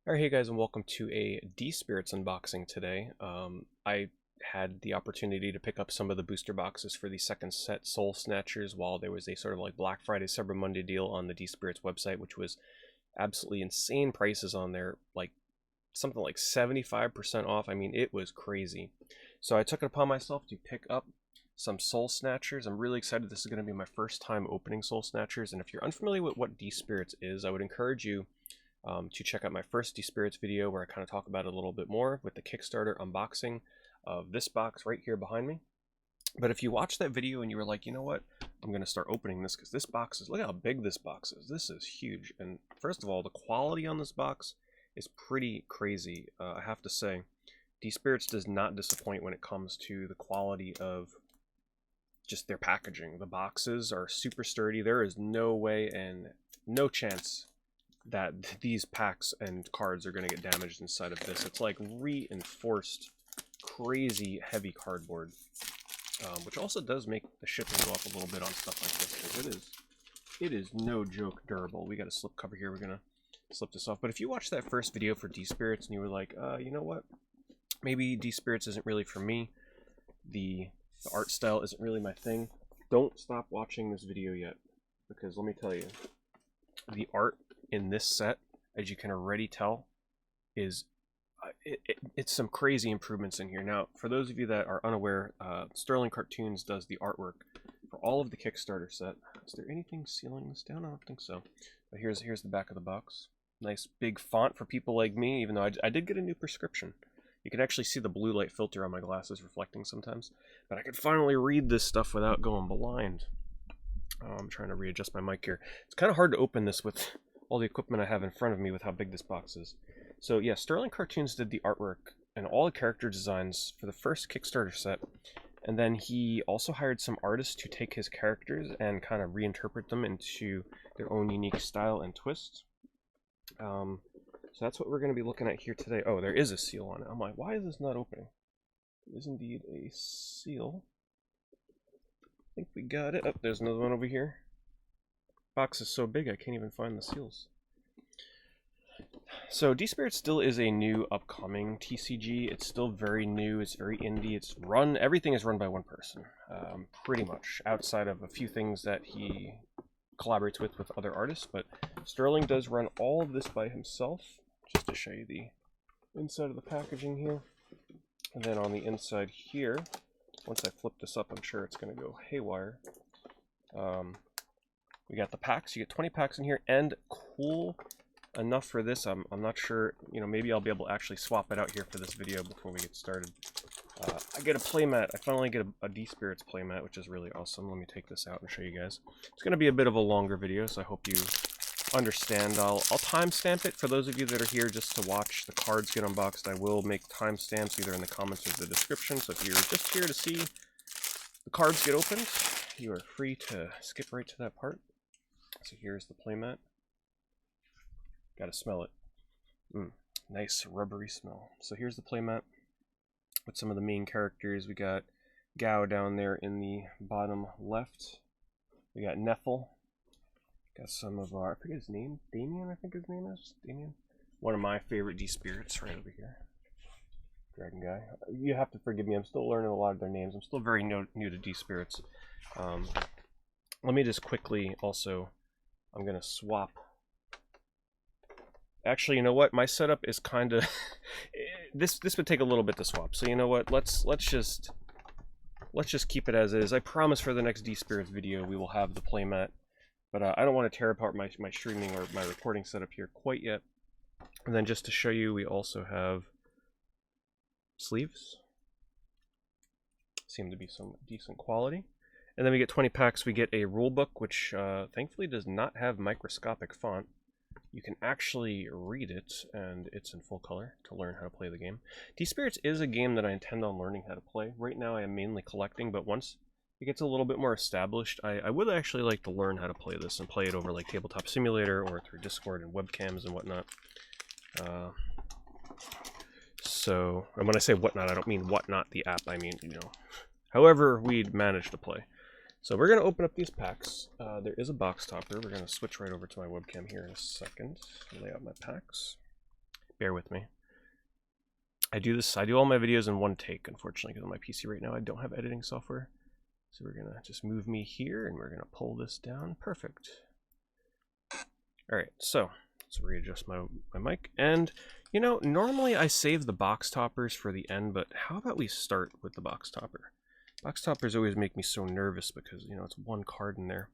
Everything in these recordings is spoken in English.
Alright, hey guys, and welcome to a D-Spirits unboxing today. I had the opportunity to pick up some of the booster boxes for the second set, Soul Snatchers, while there was a sort of like Black Friday, Cyber Monday deal on the D-Spirits website, which was absolutely insane prices on there, like something like 75% off. I mean, it was crazy. So I took it upon myself to pick up some Soul Snatchers. I'm really excited. This is going to be my first time opening Soul Snatchers, and if you're unfamiliar with what D-Spirits is, I would encourage you to check out my first D-Spirits video where I kind of talk about it a little bit more with the Kickstarter unboxing of this box right here behind me. But if you watch that video and you were like, you know what, I'm going to start opening this because this box is, look how big this box is. This is huge. And first of all, the quality on this box is pretty crazy. I have to say, D-Spirits does not disappoint when it comes to the quality of just their packaging. The boxes are super sturdy. There is no way and no chance that these packs and cards are going to get damaged inside of this. It's like reinforced, crazy heavy cardboard, which also does make the shipping go up a little bit on stuff like this, because it is no joke durable. We got a slip cover here. We're going to slip this off. But if you watched that first video for D-Spirits and you were like, you know what, maybe D-Spirits isn't really for me, the art style isn't really my thing, don't stop watching this video yet, because let me tell you, the art in this set, as you can already tell, is it's some crazy improvements in here. Now, for those of you that are unaware, Sterling Cartoons does the artwork for all of the Kickstarter set. Is there anything sealing this down? I don't think so. But here's the back of the box. Nice big font for people like me, even though I did get a new prescription. You can actually see the blue light filter on my glasses reflecting sometimes. But I could finally read this stuff without going blind. I'm trying to readjust my mic here. It's kind of hard to open this with all the equipment I have in front of me with how big this box is. So yeah, Sterling Cartoons did the artwork and all the character designs for the first Kickstarter set, and then he also hired some artists to take his characters and kind of reinterpret them into their own unique style and twist. So that's what we're going to be looking at here today. Oh, there is a seal on it. I'm like, why is this not opening? It is indeed a seal. I think we got it. Oh, there's another one over here. Box is so big I can't even find the seals. So D-Spirits still is a new upcoming TCG. It's still very new. It's very indie. Everything is run by one person, pretty much, outside of a few things that he collaborates with other artists. But Sterling does run all of this by himself. Just to show you the inside of the packaging here, and then on the inside here, once I flip this up, I'm sure it's going to go haywire. We got the packs. You get 20 packs in here, and cool enough for this, I'm not sure, you know, maybe I'll be able to actually swap it out here for this video before we get started. I get a playmat. I finally get a D-Spirits playmat, which is really awesome. Let me take this out and show you guys. It's going to be a bit of a longer video, so I hope you understand. I'll timestamp it for those of you that are here just to watch the cards get unboxed. I will make timestamps either in the comments or the description, so if you're just here to see the cards get opened, you are free to skip right to that part. So here's the playmat. Gotta smell it. Nice rubbery smell. So here's the playmat with some of the main characters. We got Gao down there in the bottom left. We got Neffel. Got some of our, I forget his name, Damien, I think his name is. Damien. One of my favorite D-Spirits right over here. Dragon guy. You have to forgive me, I'm still learning a lot of their names. I'm still very new to D-Spirits. Let me just quickly also, I'm going to swap. Actually, you know what? My setup is kind of this would take a little bit to swap. So you know what? Let's just keep it as is. I promise for the next D-Spirits video we will have the playmat, but I don't want to tear apart my streaming or my recording setup here quite yet. And then just to show you, we also have sleeves. Seem to be some decent quality. And then we get 20 packs. We get a rule book, which thankfully does not have microscopic font. You can actually read it, and it's in full color to learn how to play the game. D-Spirits is a game that I intend on learning how to play. Right now I am mainly collecting, but once it gets a little bit more established, I would actually like to learn how to play this and play it over like Tabletop Simulator or through Discord and webcams and whatnot. So, and when I say whatnot, I don't mean whatnot the app, I mean, you know, however we'd manage to play. So we're going to open up these packs. There is a box topper. We're going to switch right over to my webcam here in a second. Lay out my packs. bear with me. I do all my videos in one take, unfortunately, because on my PC right now I don't have editing software. So we're gonna just move me here, and we're gonna pull this down. Perfect. All right, so let's readjust my mic. And you know, normally I save the box toppers for the end, but how about we start with the box topper? Box toppers always make me so nervous because, you know, it's one card in there.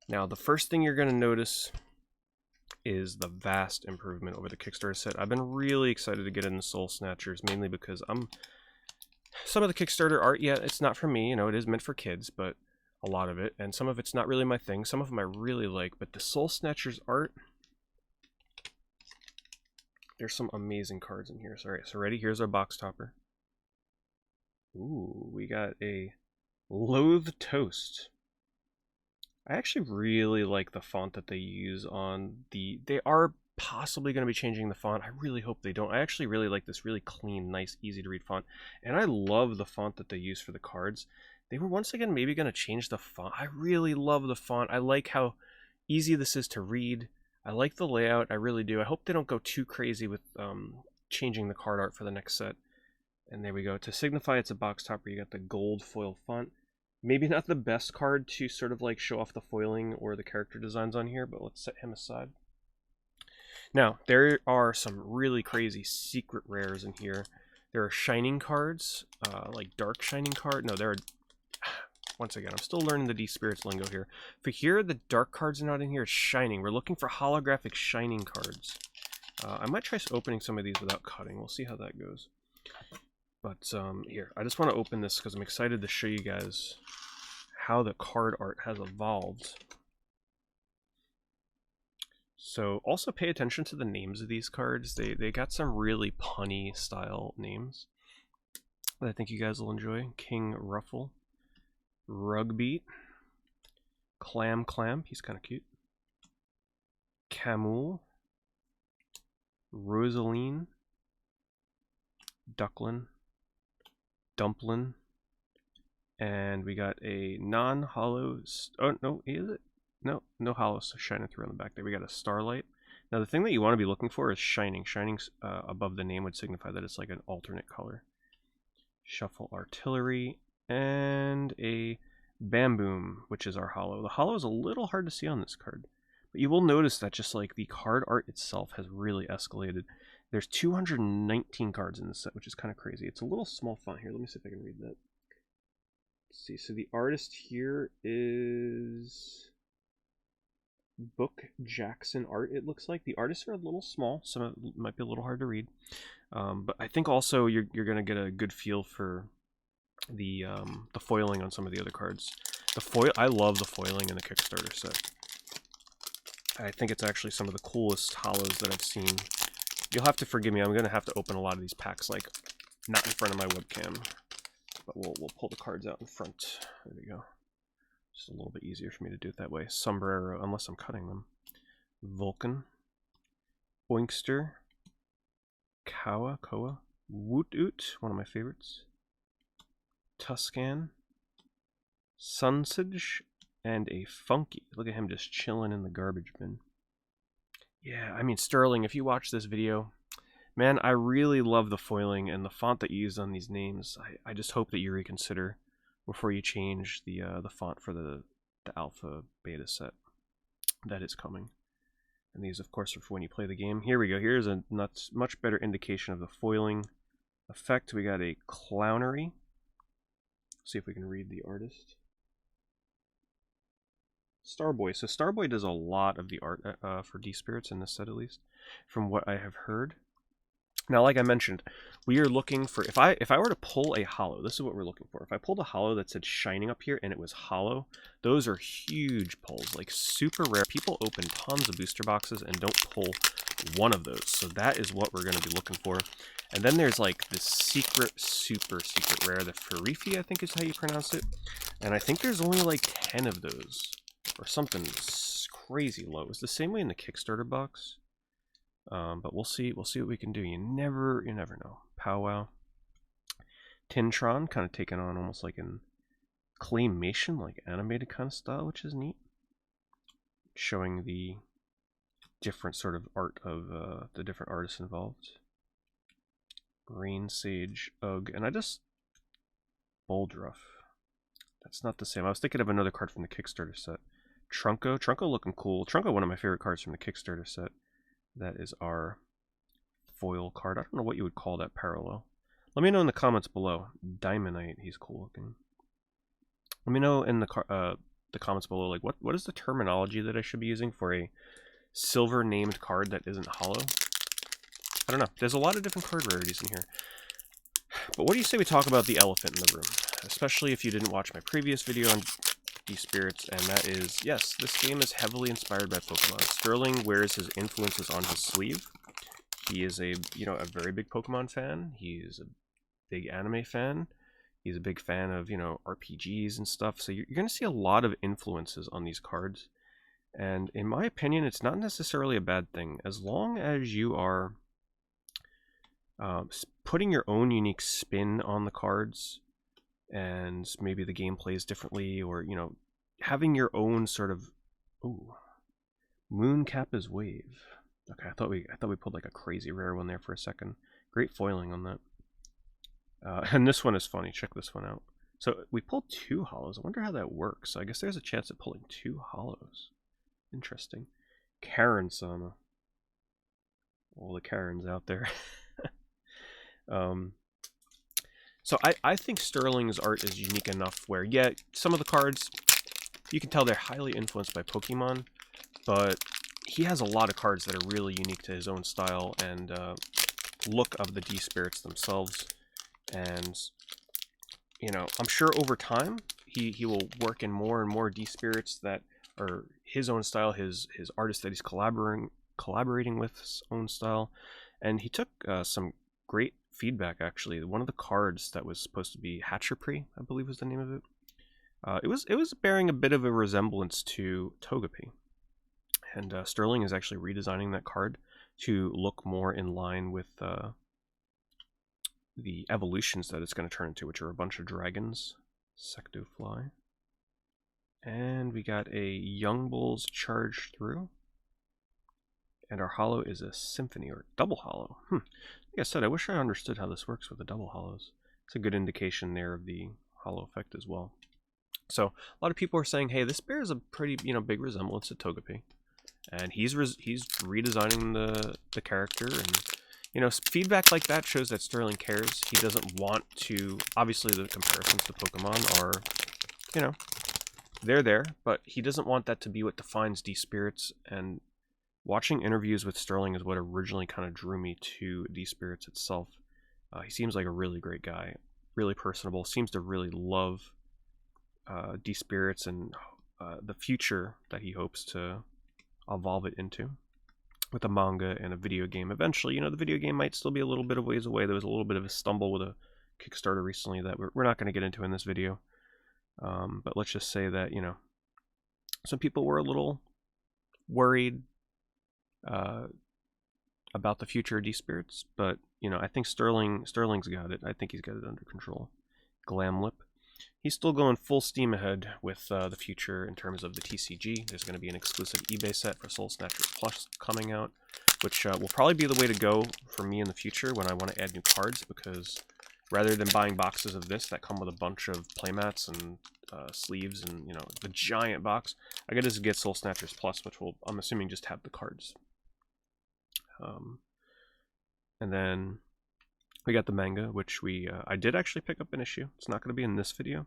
Now, the first thing you're gonna notice is the vast improvement over the Kickstarter set. I've been really excited to get into Soul Snatchers, mainly because some of the Kickstarter art, yeah, it's not for me, you know, it is meant for kids, but a lot of it, and some of it's not really my thing. Some of them I really like, but the Soul Snatchers art, there's some amazing cards in here. So, all right, so ready? Here's our box topper. Ooh, we got a Loathe Toast. I actually really like the font that they use on the... They are possibly going to be changing the font. I really hope they don't. I actually really like this really clean, nice, easy to read font. And I love the font that they use for the cards. They were once again maybe going to change the font. I really love the font. I like how easy this is to read. I like the layout. I really do. I hope they don't go too crazy with changing the card art for the next set. And there we go. To signify it's a box topper, you got the gold foil font. Maybe not the best card to sort of like show off the foiling or the character designs on here, but let's set him aside. Now, there are some really crazy secret rares in here. There are shining cards, like dark shining card. No, there are... Once again, I'm still learning the D-Spirits lingo here. For here, the dark cards are not in here. It's shining. We're looking for holographic shining cards. I might try opening some of these without cutting. We'll see how that goes. But here, I just want to open this because I'm excited to show you guys how the card art has evolved. So also pay attention to the names of these cards. They got some really punny style names that I think you guys will enjoy. King Ruffle, Rugbeat, Clam, he's kind of cute. Camul, Rosaline, Ducklin, Dumplin, and we got a non-hollow... Oh, no, is it? No hollows shining through on the back there. We got a Starlight. Now, the thing that you want to be looking for is shining. Shining above the name would signify that it's like an alternate color. Shuffle Artillery, and a Bamboom, which is our hollow. The hollow is a little hard to see on this card, but you will notice that just like the card art itself has really escalated. There's 219 cards in this set, which is kind of crazy. It's a little small font here. Let me see if I can read that. Let's see. So the artist here is Book Jackson Art, it looks like. The artists are a little small, so it might be a little hard to read. But I think also you're going to get a good feel for the foiling on some of the other cards. I love the foiling in the Kickstarter set. I think it's actually some of the coolest hollows that I've seen. You'll have to forgive me. I'm going to have to open a lot of these packs, like, not in front of my webcam. But we'll pull the cards out in front. There we go. Just a little bit easier for me to do it that way. Sombrero, unless I'm cutting them. Vulcan. Oinkster. Koa. Woot Oot, one of my favorites. Tuscan. Sunsage. And a Funky. Look at him just chilling in the garbage bin. Yeah, I mean, Sterling, if you watch this video, man, I really love the foiling and the font that you use on these names. I just hope that you reconsider before you change the font for the alpha beta set that is coming. And these, of course, are for when you play the game. Here we go. Here's a much better indication of the foiling effect. We got a Clownery. See if we can read the artist. Starboy. So Starboy does a lot of the art for D-Spirits in this set, at least, from what I have heard. Now, like I mentioned, we are looking for, if I were to pull a hollow, this is what we're looking for. If I pulled a hollow that said shining up here and it was hollow, those are huge pulls, like super rare. People open tons of booster boxes and don't pull one of those. So that is what we're going to be looking for. And then there's like this secret, super secret rare, the Farifi, I think is how you pronounce it. And I think there's only like 10 of those or something crazy low. It's the same way in the Kickstarter box. But we'll see what we can do. You never know. Powwow. Tintron, kind of taking on almost like an claymation, like animated kind of style, which is neat. Showing the different sort of art of the different artists involved. Rain Sage, Ugg, and I just... Boldruff. That's not the same. I was thinking of another card from the Kickstarter set. Trunko. Trunko looking cool. Trunko, one of my favorite cards from the Kickstarter set. That is our foil card. I don't know what you would call that parallel. Let me know in the comments below. Diamondite, he's cool looking. Let me know in the comments below, like, what is the terminology that I should be using for a silver named card that isn't hollow? I don't know. There's a lot of different card rarities in here. But what do you say we talk about the elephant in the room? Especially if you didn't watch my previous video on D-Spirits, and that is, yes, this game is heavily inspired by Pokemon. Sterling wears his influences on his sleeve. He is a very big Pokemon fan. He's a big anime fan. He's a big fan of, RPGs and stuff. So you're going to see a lot of influences on these cards. And in my opinion, it's not necessarily a bad thing. As long as you are putting your own unique spin on the cards, and maybe the game plays differently, or, having your own sort of... Ooh. Mooncappa's Wave. Okay, I thought we pulled like a crazy rare one there for a second. Great foiling on that. And this one is funny. Check this one out. So we pulled 2 hollows. I wonder how that works. So I guess there's a chance of pulling 2 hollows. Interesting. Karen-sama. All the Karens out there. So I think Sterling's art is unique enough where, yeah, some of the cards, you can tell they're highly influenced by Pokemon, but he has a lot of cards that are really unique to his own style and look of the D-Spirits themselves. And, I'm sure over time, he will work in more and more D-Spirits that are his own style, his artists that he's collaborating with his own style. And he took some great feedback, actually. One of the cards that was supposed to be Hatcherpree, I believe was the name of it. It was bearing a bit of a resemblance to Togepi. And Sterling is actually redesigning that card to look more in line with the evolutions that it's going to turn into, which are a bunch of dragons. Sectofly. And we got a Young Bulls Charge Through. And our hollow is a Symphony, or double hollow. Like I said, I wish I understood how this works with the double hollows. It's a good indication there of the hollow effect as well. So a lot of people are saying, hey, this bears a pretty big resemblance to Togepi, and he's redesigning the character, and feedback like that shows that Sterling cares. He doesn't want to. Obviously, the comparisons to Pokemon are, they're there, but he doesn't want that to be what defines D-Spirits. And watching interviews with Sterling is what originally kind of drew me to D-Spirits itself. He seems like a really great guy, really personable, seems to really love D-Spirits and the future that he hopes to evolve it into with a manga and a video game. Eventually, the video game might still be a little bit of ways away. There was a little bit of a stumble with a Kickstarter recently that we're not going to get into in this video. But let's just say that, some people were a little worried about the future of D-Spirits, but I think Sterling's got it. I think he's got it under control. Glamlip, he's still going full steam ahead with the future in terms of the TCG. There's going to be an exclusive eBay set for Soul Snatchers Plus coming out, which will probably be the way to go for me in the future when I want to add new cards, because rather than buying boxes of this that come with a bunch of playmats and sleeves and the giant box, I gotta just get Soul Snatchers Plus, which will, I'm assuming, just have the cards. And then we got the manga, which I did actually pick up an issue. It's not going to be in this video,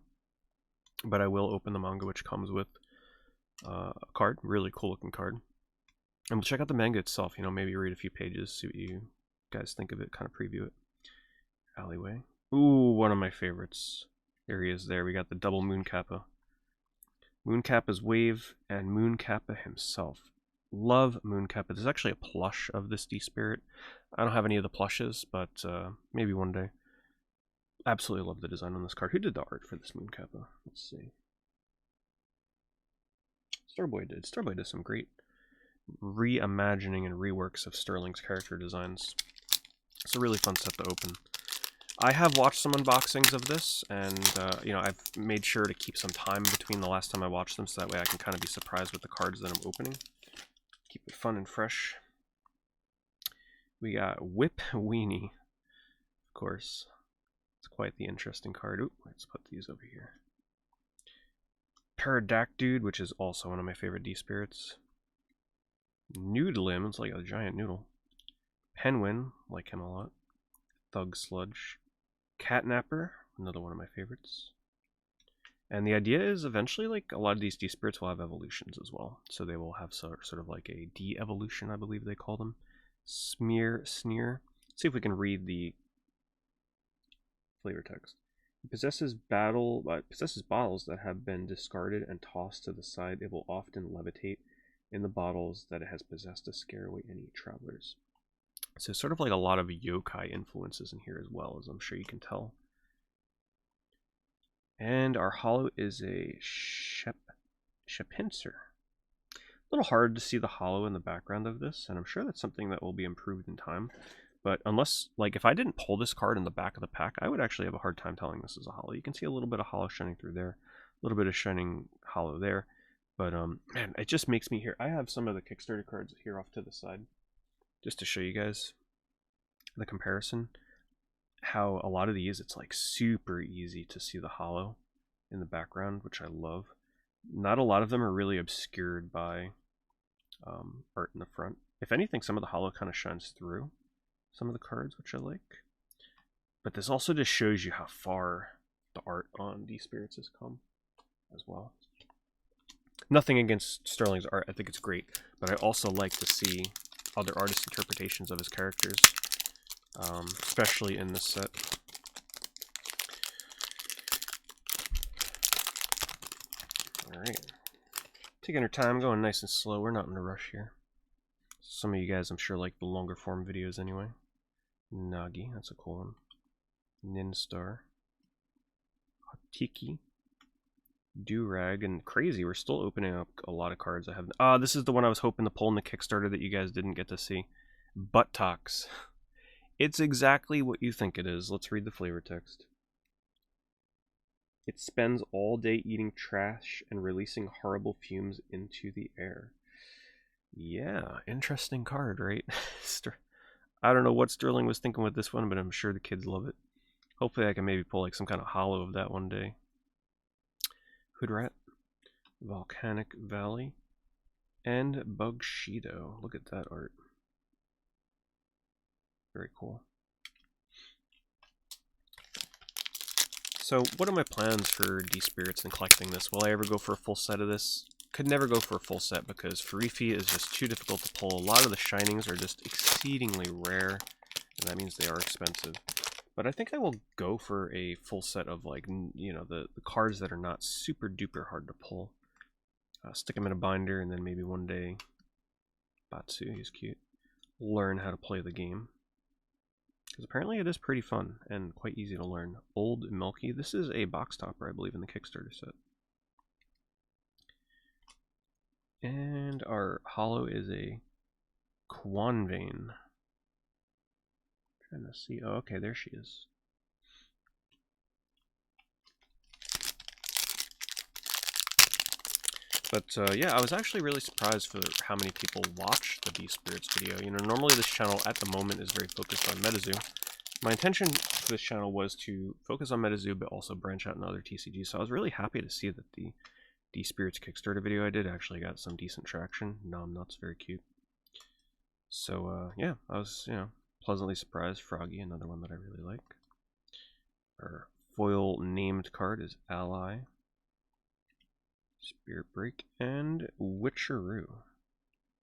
but I will open the manga, which comes with a card, really cool looking card. And we'll check out the manga itself, maybe read a few pages, see what you guys think of it, kind of preview it. Alleyway. Ooh, one of my favorites. There he is there. We got the double Mooncappa. Mooncappa's Wave and Mooncappa himself. Love Mooncappa. There's actually a plush of this D-Spirit. I don't have any of the plushes, but maybe one day. Absolutely love the design on this card. Who did the art for this Mooncappa? Let's see. Starboy did. Starboy does some great reimagining and reworks of Sterling's character designs. It's a really fun set to open. I have watched some unboxings of this, and I've made sure to keep some time between the last time I watched them, so that way I can kind of be surprised with the cards that I'm opening. keep it fun and fresh. We got Whip Weenie, of course. It's quite the interesting card. Oop, let's put these over here. Dude, which is also one of my favorite D-Spirits. Noodlim, it's like a giant noodle. Penguin, like him a lot. Thug Sludge. Catnapper, another one of my favorites. And the idea is eventually, like, a lot of these D-Spirits will have evolutions as well. So they will have sort of like a de-evolution, I believe they call them. Sneer. Let's see if we can read the flavor text. It possesses bottles that have been discarded and tossed to the side. It will often levitate in the bottles that it has possessed to scare away any travelers. So sort of like a lot of yokai influences in here as well, as I'm sure you can tell. And our holo is a Shepincer. A little hard to see the holo in the background of this, and I'm sure that's something that will be improved in time. But unless, like, if I didn't pull this card in the back of the pack, I would actually have a hard time telling this is a holo. You can see a little bit of holo shining through there, a little bit of shining holo there. But, man, it just makes me here. I have some of the Kickstarter cards here off to the side, just to show you guys the comparison. How a lot of these, it's like super easy to see the holo in the background, which I love. Not a lot of them are really obscured by art in the front. If anything, some of the holo kind of shines through some of the cards, which I like. But this also just shows you how far the art on D-Spirits has come as well. Nothing against Sterling's art, I think it's great, but I also like to see other artists' interpretations of his characters, especially in this set. Alright. Taking our time, going nice and slow. We're not in a rush here. Some of you guys, I'm sure, like the longer form videos anyway. Nagi, that's a cool one. Ninstar. Hatiki. Durag, and Crazy. We're still opening up a lot of cards I have. This is the one I was hoping to pull in the Kickstarter that you guys didn't get to see. Buttocks. It's exactly what you think it is. Let's read the flavor text. It spends all day eating trash and releasing horrible fumes into the air. Yeah, interesting card, right? I don't know what Sterling was thinking with this one, but I'm sure the kids love it. Hopefully I can maybe pull like some kind of holo of that one day. Hoodrat, Volcanic Valley, and Bugshido. Look at that art. Very cool. So what are my plans for D-Spirits and collecting this? Will I ever go for a full set of this? Could never go for a full set because Farifi is just too difficult to pull. A lot of the shinings are just exceedingly rare, and that means they are expensive. But I think I will go for a full set of, like, you know, the cards that are not super duper hard to pull. Stick them in a binder, and then maybe one day, Batsu, he's cute, learn how to play the game. Because apparently it is pretty fun and quite easy to learn. Old Milky, this is a box topper, I believe, in the Kickstarter set. And our holo is a Quanvane. Trying to see. Oh, okay, there she is. But yeah, I was actually really surprised for how many people watch the D-Spirits video. You know, normally this channel at the moment is very focused on MetaZoo. My intention for this channel was to focus on MetaZoo, but also branch out in other TCGs. So I was really happy to see that the D-Spirits Kickstarter video I did actually got some decent traction. Nom Nuts, very cute. So yeah, I was, you know, pleasantly surprised. Froggy, another one that I really like. Our foil named card is Ally, Spirit Break, and Witcheroo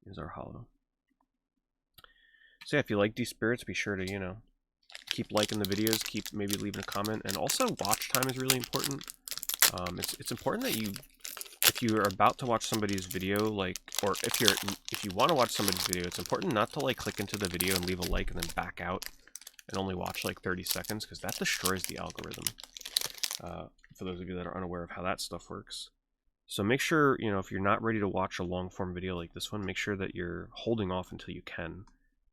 is our holo. So yeah, if you like D-Spirits, be sure to, you know, keep liking the videos, keep maybe leaving a comment, and also watch time is really important. It's important that if you are about to watch somebody's video, like, or if you want to watch somebody's video, it's important not to like click into the video and leave a like and then back out and only watch like 30 seconds, because that destroys the algorithm. For those of you that are unaware of how that stuff works. So make sure, you know, if you're not ready to watch a long form video like this one, make sure that you're holding off until you can.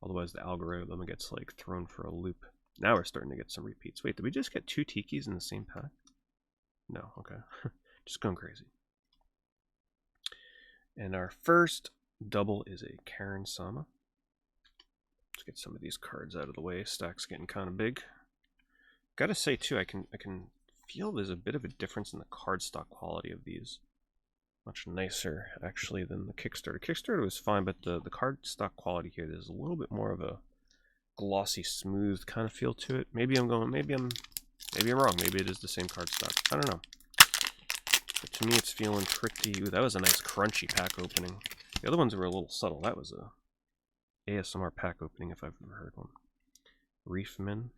Otherwise the algorithm gets like thrown for a loop. Now we're starting to get some repeats. Wait, did we just get 2 Tikis in the same pack? No, okay. Just going crazy. And our first double is a Karen Sama. Let's get some of these cards out of the way. Stack's getting kind of big. Gotta say too, I can feel there's a bit of a difference in the cardstock quality of these. Much nicer actually than the Kickstarter. Kickstarter was fine, but the cardstock quality here, there's a little bit more of a glossy, smooth kind of feel to it. Maybe I'm wrong. Maybe it is the same cardstock. I don't know. But to me, it's feeling pretty. Ooh, that was a nice crunchy pack opening. The other ones were a little subtle. That was a ASMR pack opening if I've ever heard one. Reefman,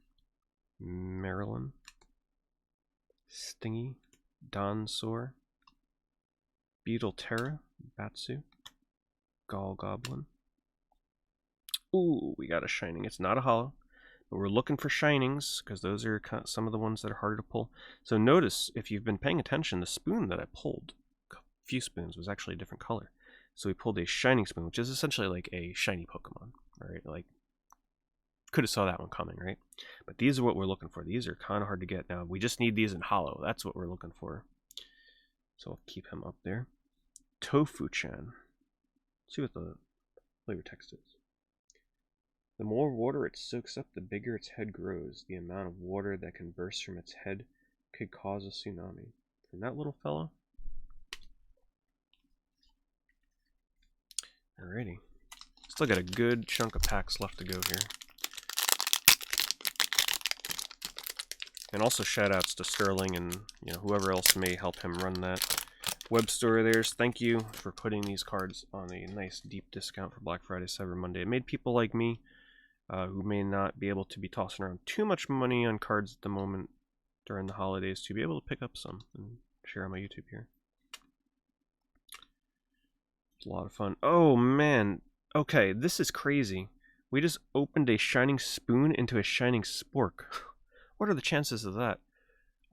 Marilyn, Stingy, Donsor, Beetle Terra, Batsu, Gall Goblin. Ooh, we got a shining. It's not a holo, but we're looking for shinings because those are some of the ones that are harder to pull. So notice, if you've been paying attention, the spoon that I pulled, a few spoons, was actually a different color. So we pulled a shining spoon, which is essentially like a shiny Pokemon, right? Like, could have saw that one coming, right? But these are what we're looking for. These are kind of hard to get. Now, we just need these in holo. That's what we're looking for. So I'll keep him up there. Tofu-chan. See what the flavor text is. The more water it soaks up, the bigger its head grows. The amount of water that can burst from its head could cause a tsunami. From that little fellow. Alrighty. Still got a good chunk of packs left to go here. And also shoutouts to Sterling and whoever else may help him run that web store of theirs. Thank you for putting these cards on a nice deep discount for Black Friday, Cyber Monday. It made people like me, who may not be able to be tossing around too much money on cards at the moment during the holidays, to be able to pick up some and share on my YouTube here. It's a lot of fun. Oh man, okay, this is crazy. We just opened a shining spoon into a shining spork. What are the chances of that?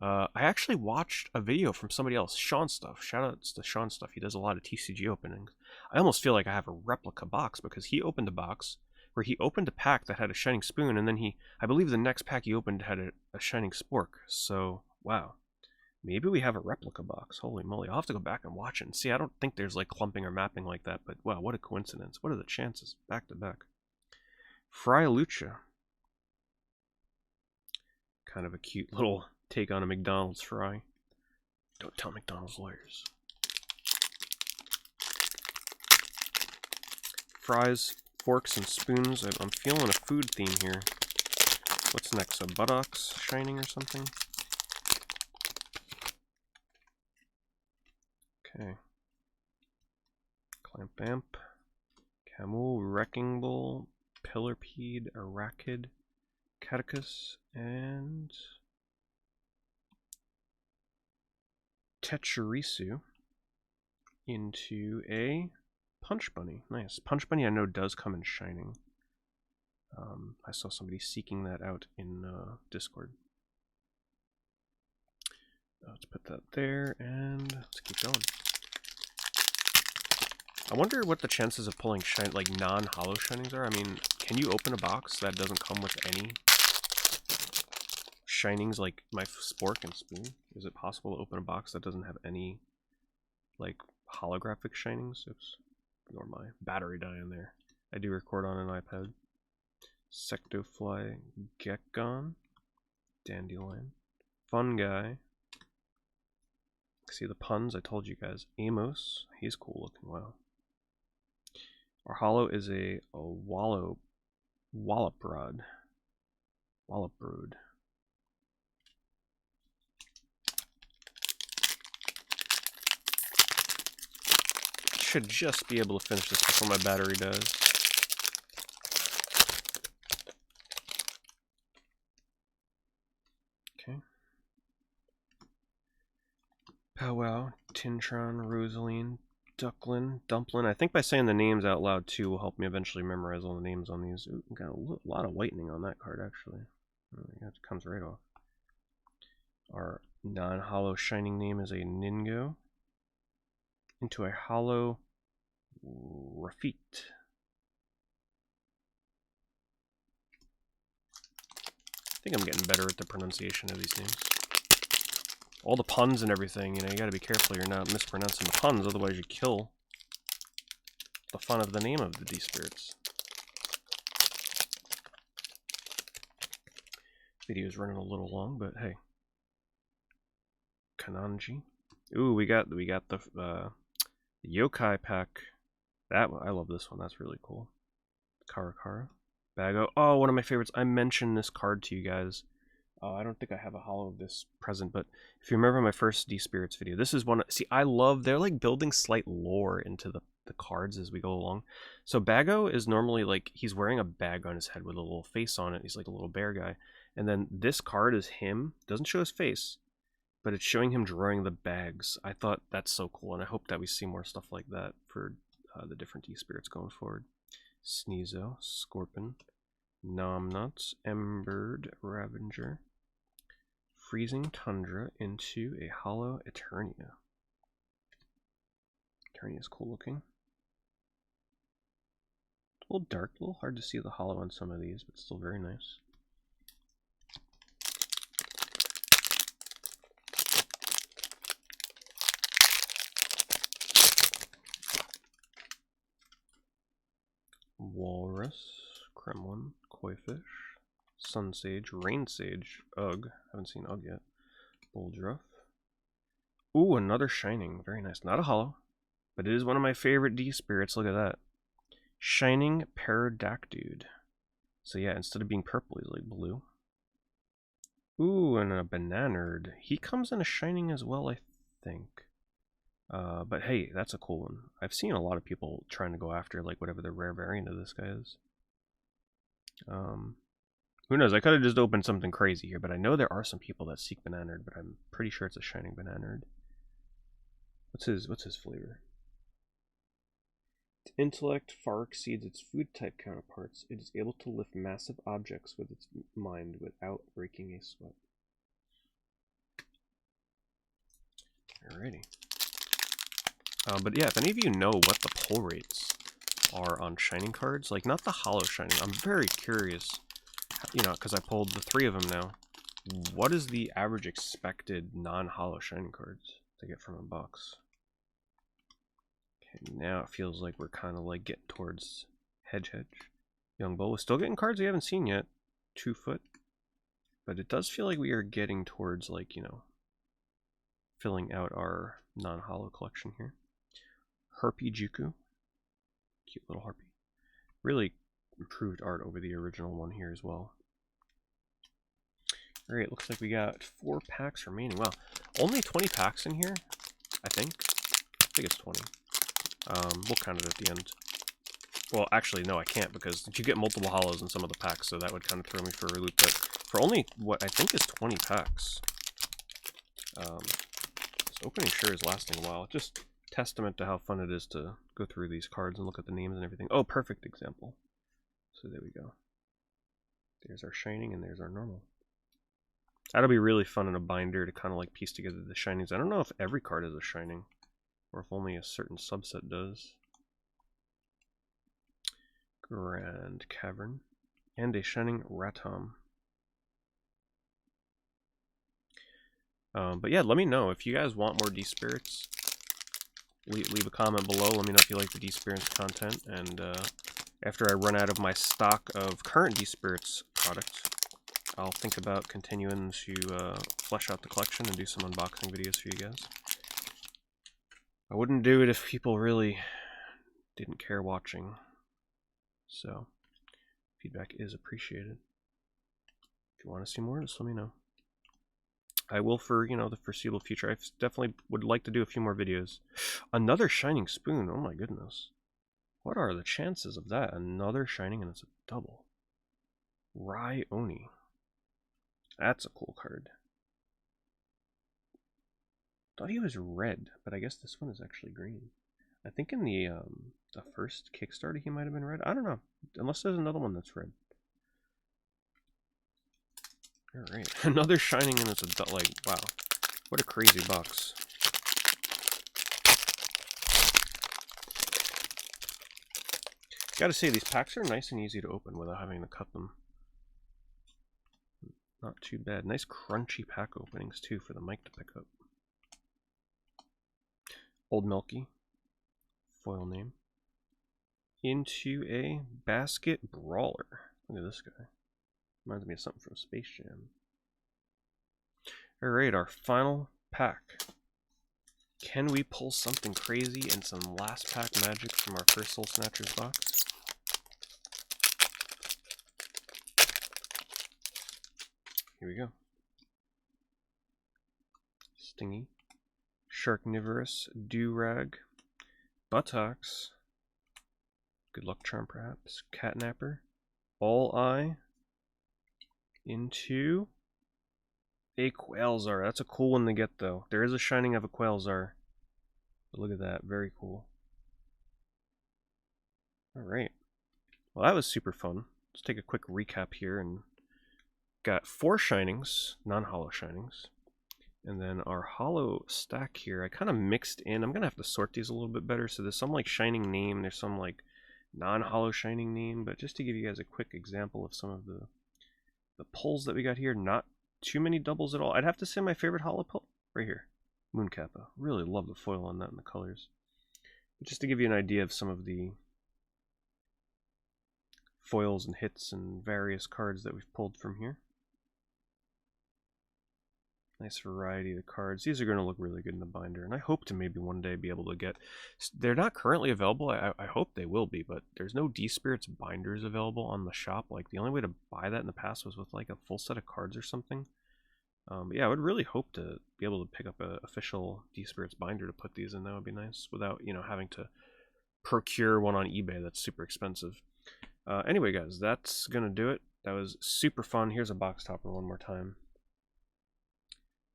I actually watched a video from somebody else, Sean Stuff. Shoutouts to Sean Stuff. He does a lot of TCG openings. I almost feel like I have a replica box because he opened a box where he opened a pack that had a shining spoon, and then I believe the next pack he opened had a shining spork. So, wow. Maybe we have a replica box. Holy moly. I'll have to go back and watch it and see. I don't think there's like clumping or mapping like that, but wow, what a coincidence. What are the chances? Back to back. Fry Lucha. Kind of a cute little take on a McDonald's fry. Don't tell McDonald's lawyers. Fries, forks, and spoons. I'm feeling a food theme here. What's next? A buttocks shining or something? Okay. Clampamp. Camel, Wrecking Bull, Pillarpede, Arachid, Catechus, and Tetcherisu into a Punch Bunny. Nice. Punch Bunny I know does come in shining. I saw somebody seeking that out in Discord. Let's put that there and let's keep going. I wonder what the chances of pulling like non-holo shinings are. I mean, can you open a box that doesn't come with any shinings like my spork and spoon? Is it possible to open a box that doesn't have any like holographic shinings? Oops, ignore my battery die in there. I do record on an iPad. Sectofly, Gekgon, Dandelion, Fun Guy. See the puns? I told you guys. Amos, he's cool looking. Wow. Our holo is a Walloprod. Walloprod. Should just be able to finish this before my battery dies. Okay. Powwow, Tintron, Rosaline, Dumplin. I think by saying the names out loud too will help me eventually memorize all the names on these. Ooh, got a lot of whitening on that card actually. Oh, it comes right off. Our non-holo shining name is a Ningo. Into a holo Rafit. I think I'm getting better at the pronunciation of these names. All the puns and everything, you gotta be careful you're not mispronouncing the puns, otherwise you kill the fun of the name of the D-Spirits. Video's running a little long, but hey. Kananji. Ooh, we got the Yokai pack. I love this one. That's really cool. Karakara. Bago. Oh, one of my favorites. I mentioned this card to you guys. I don't think I have a holo of this present, but if you remember my first D-Spirits video, this is one. See, I love, they're like building slight lore into the cards as we go along. So Bago is normally like, he's wearing a bag on his head with a little face on it. He's like a little bear guy. And then this card is him. Doesn't show his face, but it's showing him drawing the bags. I thought that's so cool, and I hope that we see more stuff like that for the different D-Spirits going forward. Sneasel, Scorpion, Nomnuts, Embered Ravager, Freezing Tundra into a Hollow Eternia. Eternia is cool looking. A little dark, a little hard to see the hollow on some of these, but still very nice. Walrus, Kremlin, Koifish, Sunsage, Rainsage, Ugg. Haven't seen Ugg yet. Bulldruff. Ooh, another Shining. Very nice. Not a hollow, but it is one of my favorite D-Spirits. Look at that. Shining Paradactyl. So yeah, instead of being purple, he's like blue. Ooh, and a Bananerd. He comes in a Shining as well, I think. But hey, that's a cool one. I've seen a lot of people trying to go after like whatever the rare variant of this guy is. Who knows? I could have just opened something crazy here, but I know there are some people that seek Bananerd, but I'm pretty sure it's a Shining Bananerd. What's his flavor? Its intellect far exceeds its food type counterparts. It is able to lift massive objects with its mind without breaking a sweat. Alrighty. But yeah, if any of you know what the pull rates are on Shining cards, like not the hollow Shining, I'm very curious, you know, because I pulled the 3 of them now. What is the average expected non-hollow Shining cards to get from a box? Okay, now it feels like we're kind of like getting towards Hedge. Young Bull. We're still getting cards we haven't seen yet. 2 foot. But it does feel like we are getting towards, like, you know, filling out our non-hollow collection here. Harpy Juku. Cute little harpy. Really improved art over the original one here as well. Alright, looks like we got 4 packs remaining. Wow, only 20 packs in here, I think. I think it's 20. We'll count it at the end. Well, actually, no, I can't, because you get multiple hollows in some of the packs, so that would kind of throw me for a loop. But for only what I think is 20 packs, this opening sure is lasting a while. Just testament to how fun it is to go through these cards and look at the names and everything. Oh, perfect example. So there we go. There's our Shining and there's our normal. That'll be really fun in a binder to kind of like piece together the Shinings. I don't know if every card is a Shining, or if only a certain subset does. Grand Cavern. And a Shining Ratom. But yeah, let me know if you guys want more D-Spirits. Leave a comment below. Let me know if you like the D-Spirits content. And after I run out of my stock of current D-Spirits product, I'll think about continuing to flesh out the collection and do some unboxing videos for you guys. I wouldn't do it if people really didn't care watching. So, feedback is appreciated. If you want to see more, just let me know. I will for, you know, the foreseeable future. I definitely would like to do a few more videos. Another Shining Spoon. Oh my goodness. What are the chances of that? Another Shining and it's a double. Rai Oni. That's a cool card. Thought he was red, but I guess this one is actually green. I think in the first Kickstarter he might have been red. I don't know. Unless there's another one that's red. Alright, another Shining and it's a, like, wow. What a crazy box. Gotta say, these packs are nice and easy to open without having to cut them. Not too bad. Nice crunchy pack openings, too, for the mic to pick up. Old Milky. Foil name. into a basket brawler. Look at this guy. Reminds me of something from Space Jam. Alright, our final pack. Can we pull something crazy and some last pack magic from our first Soul Snatchers box? Here we go. Stingy. Sharknivorous. Durag. Buttocks. Good luck charm perhaps. Catnapper. All Eye. Into a Quailzar. That's a cool one to get though. There is a shining of a Quailzar. But look at that. Very cool. Alright. Well, that was super fun. Let's take a quick recap here. And got 4 shinings, non-hollow shinings. And then our hollow stack here, I kind of mixed in. I'm going to have to sort these a little bit better. So there's some like shining name. There's some like non-hollow shining name. But just to give you guys a quick example of some of the pulls that we got here, not too many doubles at all. I'd have to say my favorite hollow pull right here, Mooncappa. Really love the foil on that and the colors. But just to give you an idea of some of the foils and hits and various cards that we've pulled from here. Nice variety of the cards. These are going to look really good in the binder, and I hope to maybe one day be able to get... They're not currently available. I hope they will be, but there's no D-Spirits binders available on the shop. Like, the only way to buy that in the past was with, like, a full set of cards or something. But yeah, I would really hope to be able to pick up an official D-Spirits binder to put these in. That would be nice, without, you know, having to procure one on eBay that's super expensive. Anyway, guys, that's going to do it. That was super fun. Here's a box topper one more time.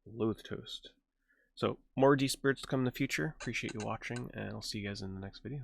Loath Toast. So, more D-Spirits to come in the future. Appreciate you watching, and I'll see you guys in the next video.